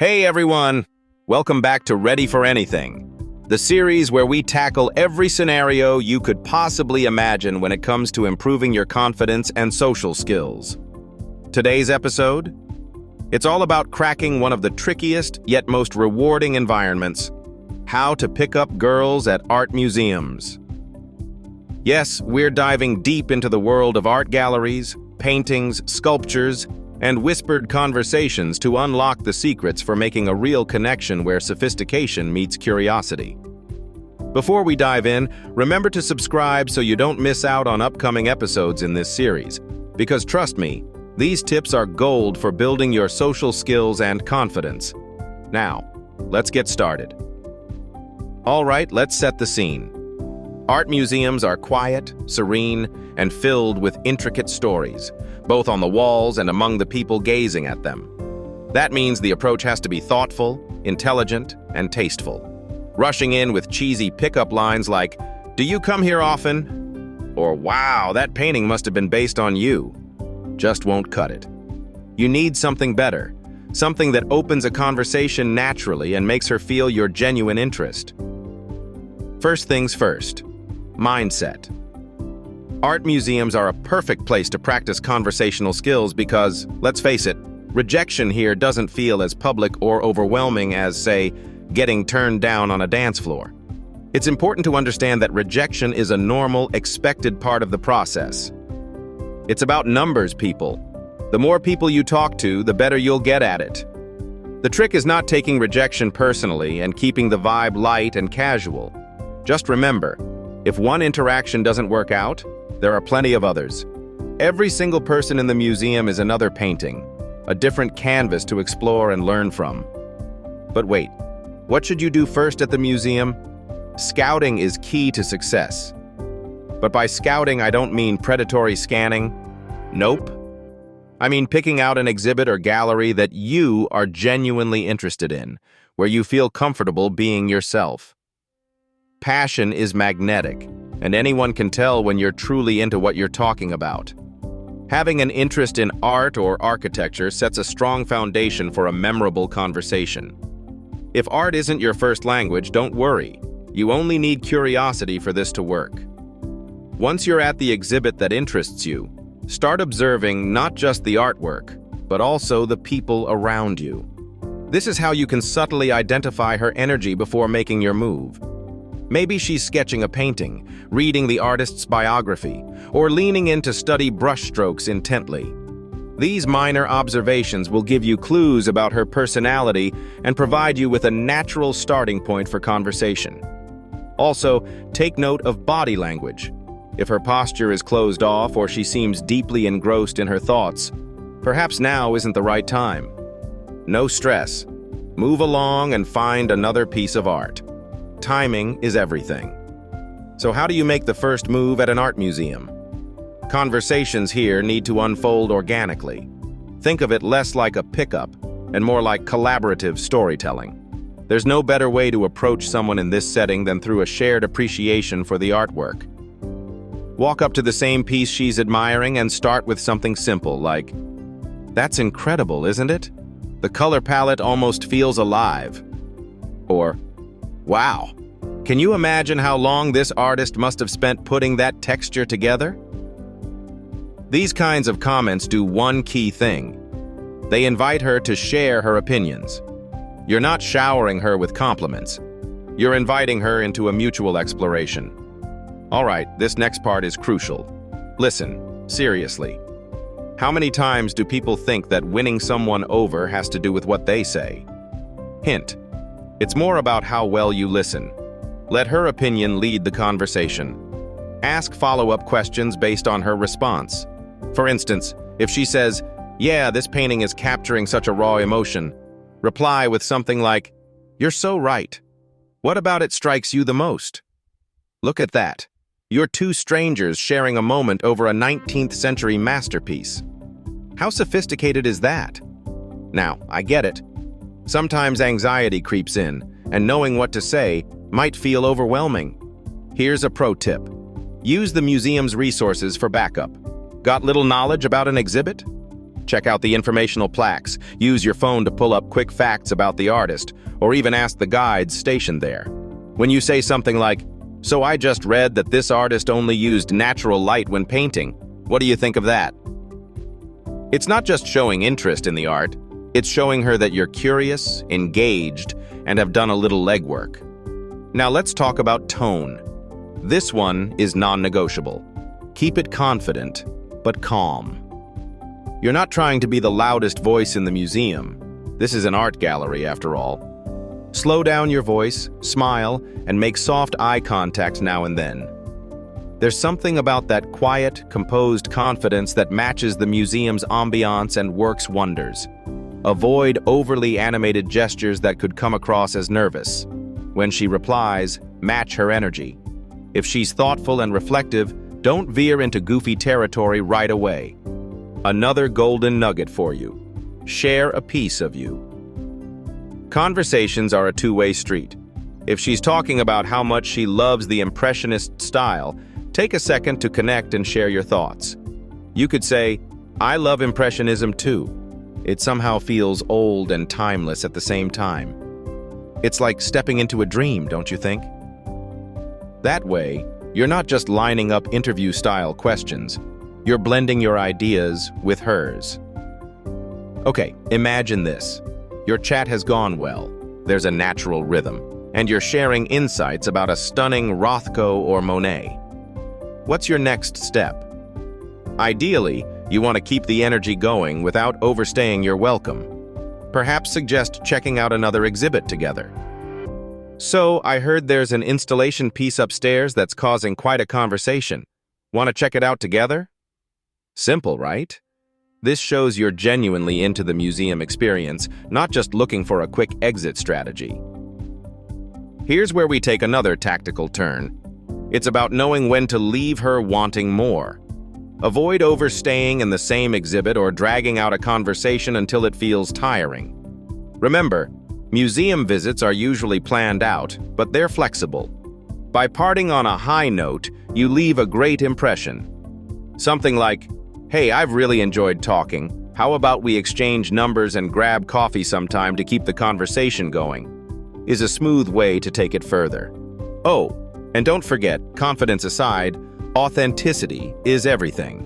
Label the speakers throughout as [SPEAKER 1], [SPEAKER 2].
[SPEAKER 1] Hey everyone! Welcome back to Ready for Anything, the series where we tackle every scenario you could possibly imagine when it comes to improving your confidence and social skills. Today's episode? It's all about cracking one of the trickiest yet most rewarding environments: how to pick up girls at art museums. Yes, we're diving deep into the world of art galleries, paintings, sculptures, and whispered conversations to unlock the secrets for making a real connection where sophistication meets curiosity. Before we dive in, remember to subscribe so you don't miss out on upcoming episodes in this series, because trust me, these tips are gold for building your social skills and confidence. Now, let's get started. All right, let's set the scene. Art museums are quiet, serene, and filled with intricate stories, both on the walls and among the people gazing at them. That means the approach has to be thoughtful, intelligent, and tasteful. Rushing in with cheesy pickup lines like, "Do you come here often?" or "Wow, that painting must have been based on you," just won't cut it. You need something better, something that opens a conversation naturally and makes her feel your genuine interest. First things first, mindset. Art museums are a perfect place to practice conversational skills because, let's face it, rejection here doesn't feel as public or overwhelming as, say, getting turned down on a dance floor. It's important to understand that rejection is a normal, expected part of the process. It's about numbers, people. The more people you talk to, the better you'll get at it. The trick is not taking rejection personally and keeping the vibe light and casual. Just remember, if one interaction doesn't work out, there are plenty of others. Every single person in the museum is another painting, a different canvas to explore and learn from. But wait, what should you do first at the museum? Scouting is key to success. But by scouting, I don't mean predatory scanning. Nope. I mean picking out an exhibit or gallery that you are genuinely interested in, where you feel comfortable being yourself. Passion is magnetic, and anyone can tell when you're truly into what you're talking about. Having an interest in art or architecture sets a strong foundation for a memorable conversation. If art isn't your first language, don't worry. You only need curiosity for this to work. Once you're at the exhibit that interests you, start observing not just the artwork, but also the people around you. This is how you can subtly identify her energy before making your move. Maybe she's sketching a painting, reading the artist's biography, or leaning in to study brushstrokes intently. These minor observations will give you clues about her personality and provide you with a natural starting point for conversation. Also, take note of body language. If her posture is closed off or she seems deeply engrossed in her thoughts, perhaps now isn't the right time. No stress. Move along and find another piece of art. Timing is everything. So how do you make the first move at an art museum? Conversations here need to unfold organically. Think of it less like a pickup and more like collaborative storytelling. There's no better way to approach someone in this setting than through a shared appreciation for the artwork. Walk up to the same piece she's admiring and start with something simple like, "That's incredible, isn't it? The color palette almost feels alive." Or, "Wow, can you imagine how long this artist must have spent putting that texture together?" These kinds of comments do one key thing. They invite her to share her opinions. You're not showering her with compliments. You're inviting her into a mutual exploration. All right, this next part is crucial. Listen, seriously. How many times do people think that winning someone over has to do with what they say? Hint. It's more about how well you listen. Let her opinion lead the conversation. Ask follow-up questions based on her response. For instance, if she says, "Yeah, this painting is capturing such a raw emotion," reply with something like, "You're so right. What about it strikes you the most?" Look at that. You're two strangers sharing a moment over a 19th century masterpiece. How sophisticated is that? Now, I get it. Sometimes anxiety creeps in, and knowing what to say might feel overwhelming. Here's a pro tip. Use the museum's resources for backup. Got little knowledge about an exhibit? Check out the informational plaques, use your phone to pull up quick facts about the artist, or even ask the guides stationed there. When you say something like, "So I just read that this artist only used natural light when painting. What do you think of that?" It's not just showing interest in the art, it's showing her that you're curious, engaged, and have done a little legwork. Now let's talk about tone. This one is non-negotiable. Keep it confident, but calm. You're not trying to be the loudest voice in the museum. This is an art gallery, after all. Slow down your voice, smile, and make soft eye contact now and then. There's something about that quiet, composed confidence that matches the museum's ambiance and works wonders. Avoid overly animated gestures that could come across as nervous. When she replies, match her energy. If she's thoughtful and reflective, don't veer into goofy territory right away. Another golden nugget for you. Share a piece of you. Conversations are a two-way street. If she's talking about how much she loves the Impressionist style, take a second to connect and share your thoughts. You could say, "I love Impressionism too. It somehow feels old and timeless at the same time." It's like stepping into a dream, don't you think? That way, you're not just lining up interview-style questions. You're blending your ideas with hers. Okay, imagine this. Your chat has gone well. There's a natural rhythm, and you're sharing insights about a stunning Rothko or Monet. What's your next step? Ideally, you want to keep the energy going without overstaying your welcome. Perhaps suggest checking out another exhibit together. "So, I heard there's an installation piece upstairs that's causing quite a conversation. Want to check it out together?" Simple, right? This shows you're genuinely into the museum experience, not just looking for a quick exit strategy. Here's where we take another tactical turn. It's about knowing when to leave her wanting more. Avoid overstaying in the same exhibit or dragging out a conversation until it feels tiring. Remember, museum visits are usually planned out, but they're flexible. By parting on a high note, you leave a great impression. Something like, "Hey, I've really enjoyed talking. How about we exchange numbers and grab coffee sometime to keep the conversation going?" is a smooth way to take it further. Oh, and don't forget, confidence aside, authenticity is everything.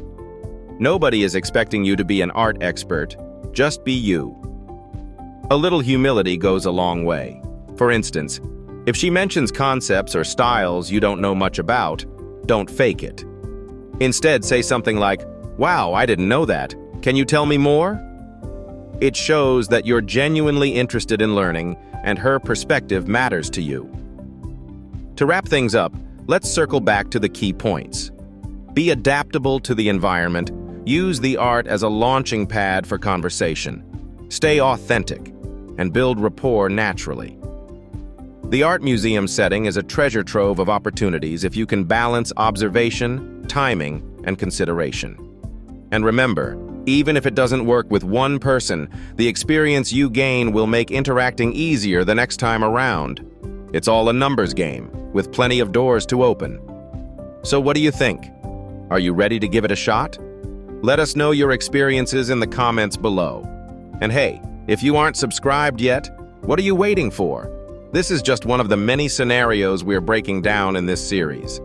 [SPEAKER 1] Nobody is expecting you to be an art expert. Just be you. A little humility goes a long way. For instance, if she mentions concepts or styles you don't know much about, don't fake it. Instead, say something like, "Wow, I didn't know that. Can you tell me more?" It shows that you're genuinely interested in learning and her perspective matters to you. To wrap things up, let's circle back to the key points. Be adaptable to the environment. Use the art as a launching pad for conversation. Stay authentic and build rapport naturally. The art museum setting is a treasure trove of opportunities if you can balance observation, timing, and consideration. And remember, even if it doesn't work with one person, the experience you gain will make interacting easier the next time around. It's all a numbers game, with plenty of doors to open. So what do you think? Are you ready to give it a shot? Let us know your experiences in the comments below. And hey, if you aren't subscribed yet, what are you waiting for? This is just one of the many scenarios we're breaking down in this series.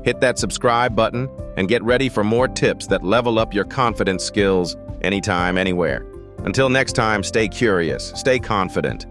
[SPEAKER 1] Hit that subscribe button and get ready for more tips that level up your confidence skills anytime, anywhere. Until next time, stay curious, stay confident,